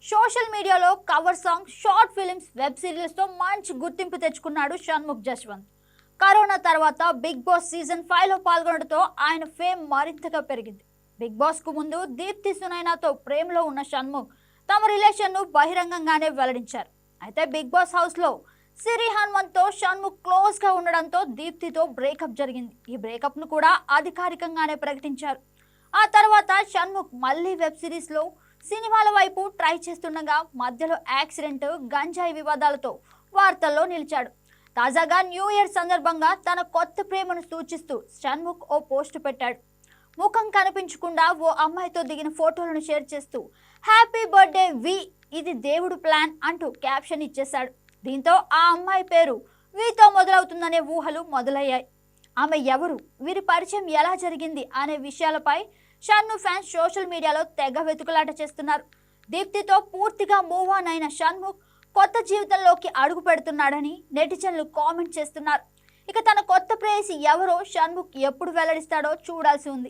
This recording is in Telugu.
సోషల్ మీడియాలో cover song, short films, web series తో మంచి గుర్తింపు తెచ్చుకున్నాడు షణ్ముఖ్ జశ్వంత్. కరోనా తర్వాత బిగ్ బాస్ సీజన్ 5 లో పాల్గొనడంతో ఆయన ఫేమ్ మరింతగా పెరిగింది. బిగ్ బాస్ కు ముందు దీప్తి సునైనాతో ప్రేమలో ఉన్న షణ్ముఖ్ తమ రిలేషన్ ను బహిరంగంగానే వెల్లడించారు. అయితే బిగ్ బాస్ హౌస్ లో సిరి హనుమంత్ తో షణ్ముఖ్ క్లోజ్ గా ఉండడంతో దీప్తితో బ్రేకప్ జరిగింది. ఈ బ్రేకప్ ను కూడా అధికారికంగానే ప్రకటించారు. ఆ తర్వాత షణ్ముఖ్ మళ్ళీ వెబ్ సిరీస్ లో సినిమాల వైపు ట్రై చేస్తుండగా మధ్యలో యాక్సిడెంట్, గంజాయి వివాదాలతో వార్తల్లో నిలిచాడు. తాజాగా న్యూ ఇయర్ సందర్భంగా తన కొత్త ప్రేమను సూచిస్తూ షణ్ముఖ్ ఓ పోస్ట్ పెట్టాడు. ముఖం కనిపించకుండా ఓ అమ్మాయితో దిగిన ఫోటోలను షేర్ చేస్తూ హ్యాపీ బర్త్డే వి, ఇది దేవుడు ప్లాన్ అంటూ క్యాప్షన్ ఇచ్చేశాడు. దీంతో ఆ అమ్మాయి పేరు వీతో మొదలవుతుందనే ఊహలు మొదలయ్యాయి. ఆమె ఎవరు, వీరి పరిచయం ఎలా జరిగింది అనే విషయాలపై షన్ను ఫ్యాన్స్ సోషల్ మీడియాలో తెగ వెతుకులాట చేస్తున్నారు. దీప్తితో పూర్తిగా మూవ్ ఆన్ అయిన షణ్ముఖ్ కొత్త జీవితంలోకి అడుగు పెడుతున్నాడని నెటిజన్లు కామెంట్ చేస్తున్నారు. ఇక తన కొత్త ప్రేయసి ఎవరో షణ్ముఖ్ ఎప్పుడు వెల్లడిస్తాడో చూడాల్సి ఉంది.